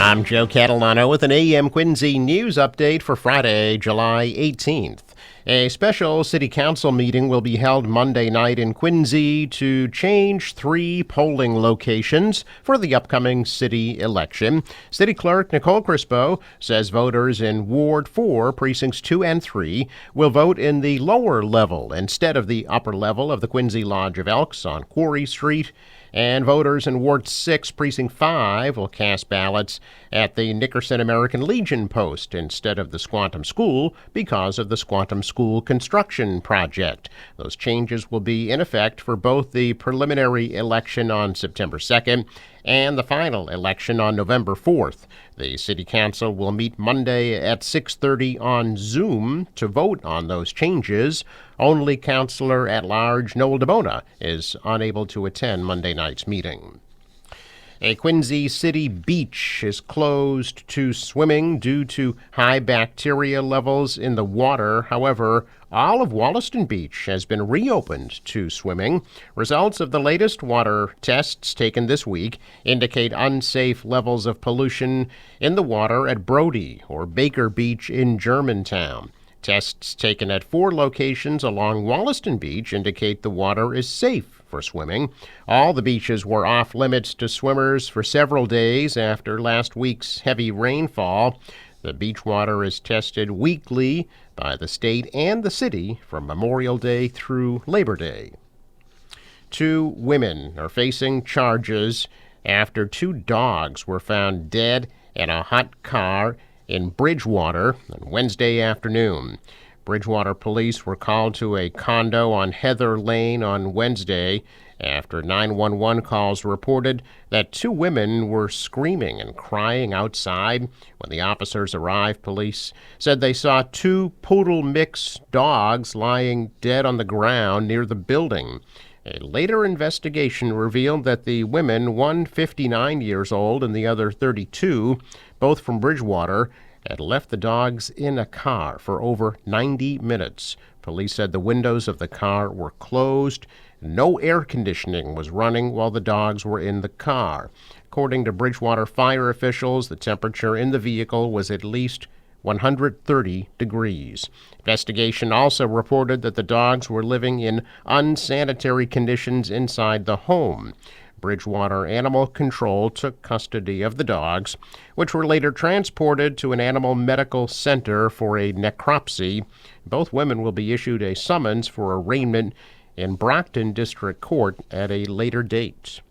I'm Joe Catalano with an AM Quincy news update for Friday, July 18th. A special city council meeting will be held Monday night in Quincy to change 3 polling locations for the upcoming city election. City Clerk Nicole Crispo says voters in Ward 4, Precincts 2 and 3 will vote in the lower level instead of the upper level of the Quincy Lodge of Elks on Quarry Street. And voters in Ward 6, Precinct 5 will cast ballots at the Nickerson American Legion post instead of the Squantum School because of the Squantum School construction project. Those changes will be in effect for both the preliminary election on September 2nd and the final election on November 4th. The City Council will meet Monday at 6:30 on Zoom to vote on those changes. Only Councilor at Large Noel DeBona is unable to attend Monday night's meeting. A Quincy City beach is closed to swimming due to high bacteria levels in the water. However, all of Wollaston Beach has been reopened to swimming. Results of the latest water tests taken this week indicate unsafe levels of pollution in the water at Brody or Baker Beach in Germantown. Tests taken at 4 locations along Wollaston Beach indicate the water is safe for swimming. All the beaches were off limits to swimmers for several days after last week's heavy rainfall. The beach water is tested weekly by the state and the city from Memorial Day through Labor Day. 2 women are facing charges after 2 dogs were found dead in a hot car in Bridgewater on Wednesday afternoon. Bridgewater police were called to a condo on Heather Lane on Wednesday after 911 calls reported that 2 women were screaming and crying outside. When the officers arrived, police said they saw 2 poodle mix dogs lying dead on the ground near the building. A later investigation revealed that the women, one 59 years old and the other 32, both from Bridgewater, had left the dogs in a car for over 90 minutes. Police said the windows of the car were closed. No air conditioning was running while the dogs were in the car. According to Bridgewater fire officials, the temperature in the vehicle was at least 130 degrees. Investigation also reported that the dogs were living in unsanitary conditions inside the home. Bridgewater Animal Control took custody of the dogs, which were later transported to an animal medical center for a necropsy. Both women will be issued a summons for arraignment in Brockton District Court at a later date.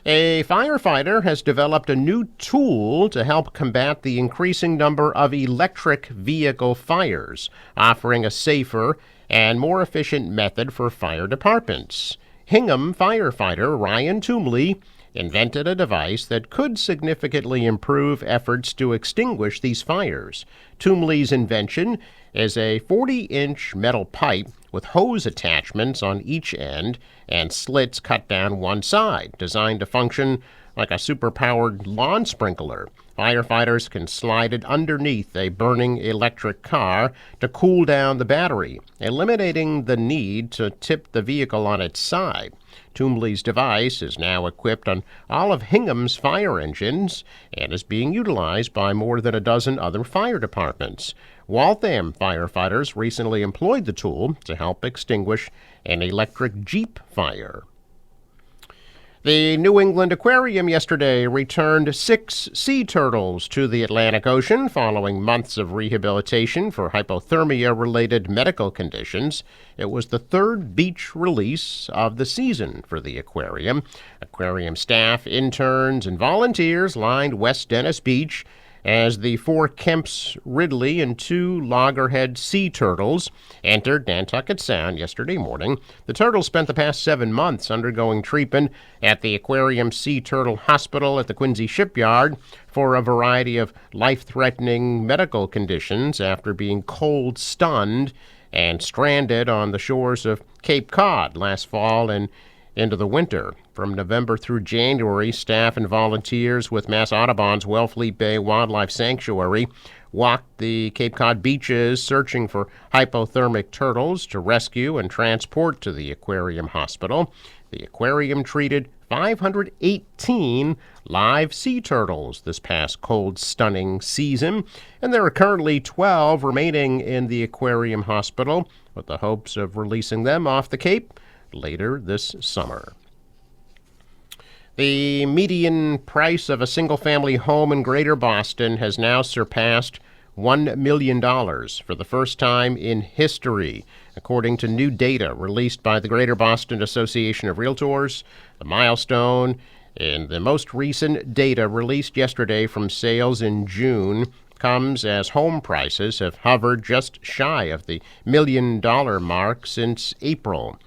A firefighter has developed a new tool to help combat the increasing number of electric vehicle fires, offering a safer and more efficient method for fire departments. Hingham firefighter Ryan Toomley invented a device that could significantly improve efforts to extinguish these fires. Toomley's invention is a 40-inch metal pipe with hose attachments on each end and slits cut down one side, designed to function like a super-powered lawn sprinkler. Firefighters can slide it underneath a burning electric car to cool down the battery, eliminating the need to tip the vehicle on its side. Toomley's device is now equipped on all of Hingham's fire engines and is being utilized by more than a dozen other fire departments. Waltham firefighters recently employed the tool to help extinguish an electric Jeep fire. The New England Aquarium yesterday returned 6 sea turtles to the Atlantic Ocean following months of rehabilitation for hypothermia-related medical conditions. It was the 3rd beach release of the season for the aquarium. Aquarium staff, interns, and volunteers lined West Dennis Beach as the 4 Kemp's Ridley and 2 loggerhead sea turtles entered Nantucket Sound yesterday morning. The turtles spent the past 7 months undergoing treatment at the Aquarium Sea Turtle Hospital at the Quincy Shipyard for a variety of life-threatening medical conditions after being cold-stunned and stranded on the shores of Cape Cod last fall and into the winter. From November through January, staff and volunteers with Mass Audubon's Wellfleet Bay Wildlife Sanctuary walked the Cape Cod beaches searching for hypothermic turtles to rescue and transport to the aquarium hospital. The aquarium treated 518 live sea turtles this past cold, stunning season, and there are currently 12 remaining in the aquarium hospital, with the hopes of releasing them off the Cape later this summer. The median price of a single-family home in Greater Boston has now surpassed $1 million for the first time in history, according to new data released by the Greater Boston Association of Realtors. The milestone in the most recent data released yesterday from sales in June comes as home prices have hovered just shy of the $1 million mark since April.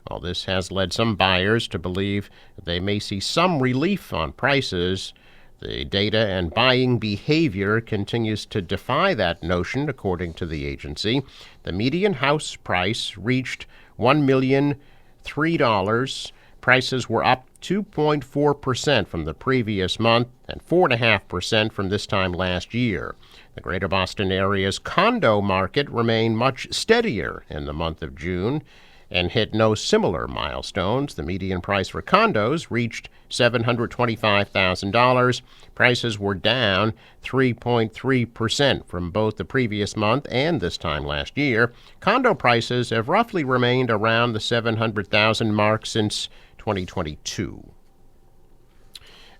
Well, this has led some buyers to believe they may see some relief on prices. The data and buying behavior continues to defy that notion, according to the agency. The median house price reached $1,003,003. Prices were up 2.4% from the previous month and 4.5% from this time last year. The Greater Boston area's condo market remained much steadier in the month of June and hit no similar milestones. The median price for condos reached $725,000. Prices were down 3.3% from both the previous month and this time last year. Condo prices have roughly remained around the $700,000 mark since 2022.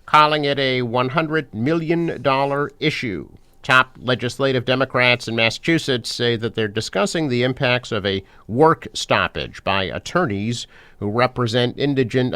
Calling it a $100 million issue. Top legislative Democrats in Massachusetts say that they're discussing the impacts of a work stoppage by attorneys who represent indigent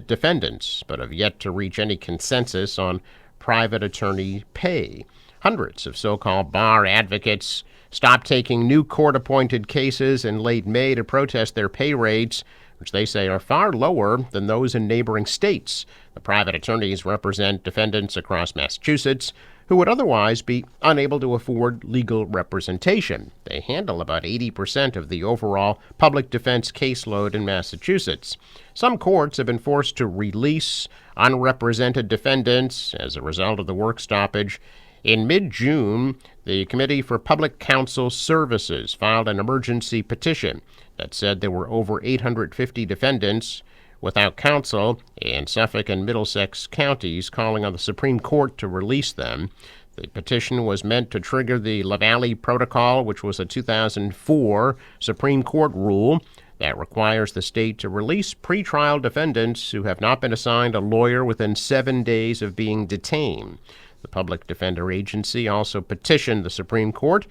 defendants, but have yet to reach any consensus on private attorney pay. Hundreds of so-called bar advocates stopped taking new court-appointed cases in late May to protest their pay rates, which they say are far lower than those in neighboring states. The private attorneys represent defendants across Massachusetts who would otherwise be unable to afford legal representation. They handle about 80% of the overall public defense caseload in Massachusetts. Some courts have been forced to release unrepresented defendants as a result of the work stoppage. In mid-June, the Committee for Public Counsel Services filed an emergency petition that said there were over 850 defendants without counsel in Suffolk and Middlesex counties, calling on the Supreme Court to release them. The petition was meant to trigger the LaValle Protocol, which was a 2004 Supreme Court rule that requires the state to release pretrial defendants who have not been assigned a lawyer within 7 days of being detained. The Public Defender Agency also petitioned the Supreme Court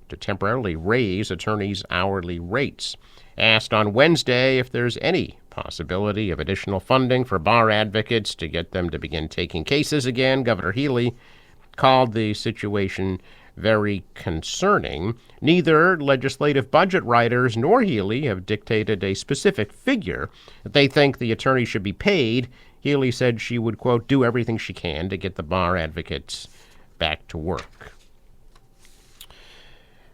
to temporarily raise attorneys' hourly rates. Asked on Wednesday if there's any possibility of additional funding for bar advocates to get them to begin taking cases again, Governor Healey called the situation very concerning. Neither legislative budget writers nor Healey have dictated a specific figure that they think the attorney should be paid. Healey said she would, quote, do everything she can to get the bar advocates back to work.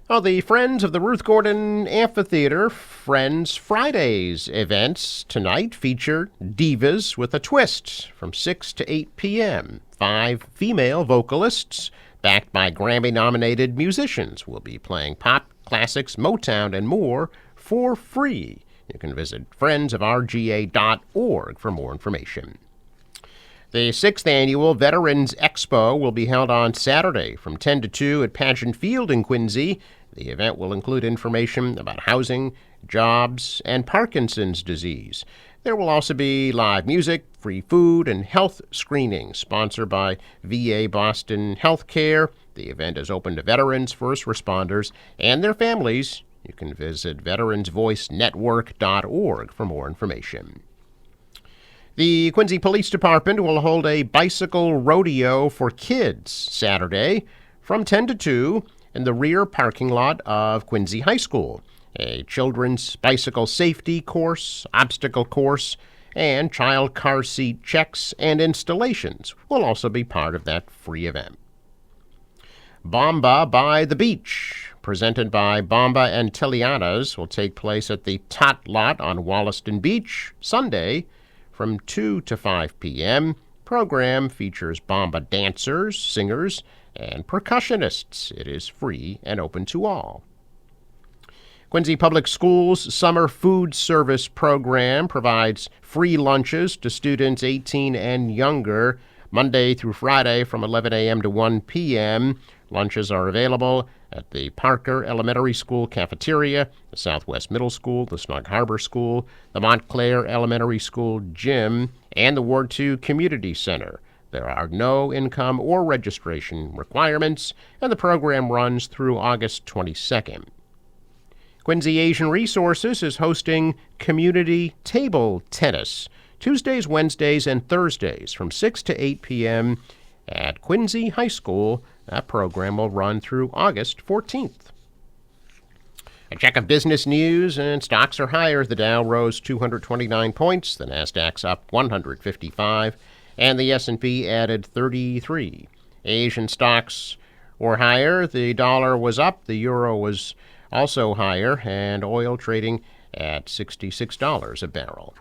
Oh, the Friends of the Ruth Gordon Amphitheater Friends Fridays events tonight feature Divas with a Twist from 6 to 8 p.m. 5 female vocalists, backed by Grammy-nominated musicians, will be playing pop, classics, Motown, and more for free. You can visit friendsofrga.org for more information. The 6th Annual Veterans Expo will be held on Saturday from 10 to 2 at Pageant Field in Quincy. The event will include information about housing, jobs, and Parkinson's disease. There will also be live music, free food, and health screenings sponsored by VA Boston Healthcare. The event is open to veterans, first responders, and their families. You can visit veteransvoicenetwork.org for more information. The Quincy Police Department will hold a bicycle rodeo for kids Saturday from 10 to 2 in the rear parking lot of Quincy High School. A children's bicycle safety course, obstacle course, and child car seat checks and installations will also be part of that free event. Bomba by the Beach, presented by Bomba and Tilianas, will take place at the Tot Lot on Wollaston Beach Sunday from 2 to 5 p.m. Program features Bomba dancers, singers, and percussionists. It is free and open to all. Quincy Public Schools Summer Food Service Program provides free lunches to students 18 and younger Monday through Friday from 11 a.m. to 1 p.m. Lunches are available at the Parker Elementary School cafeteria, the Southwest Middle School, the Snug Harbor School, the Montclair Elementary School gym, and the Ward 2 Community Center. There are no income or registration requirements, and the program runs through August 22nd. Quincy Asian Resources is hosting community table tennis Tuesdays, Wednesdays, and Thursdays from 6 to 8 p.m. at Quincy High School. That program will run through August 14th. A check of business news, and stocks are higher. The Dow rose 229 points, the Nasdaq's up 155, and the S&P added 33. Asian stocks were higher. The dollar was up, the euro was also higher, and oil trading at $66 a barrel.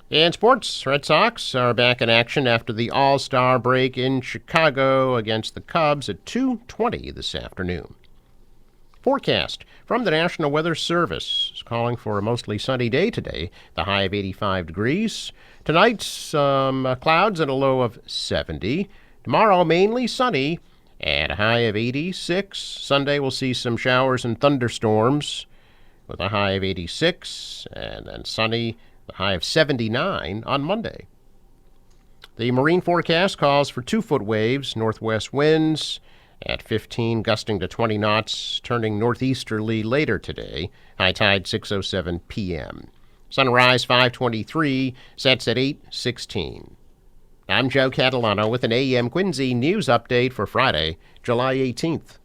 In sports, Red Sox are back in action after the All-Star break in Chicago against the Cubs at 2:20 this afternoon. Forecast from the National Weather Service is calling for a mostly sunny day today, the high of 85 degrees. Tonight, some clouds and a low of 70. Tomorrow, mainly sunny and a high of 86. Sunday, we'll see some showers and thunderstorms with a high of 86, and then sunny, the high of 79 on Monday. The marine forecast calls for 2-foot waves, northwest winds at 15, gusting to 20 knots, turning northeasterly later today. High tide 6:07 p.m. Sunrise 5:23, sets at 8:16. I'm Joe Catalano with an AM Quincy news update for Friday, July 18th.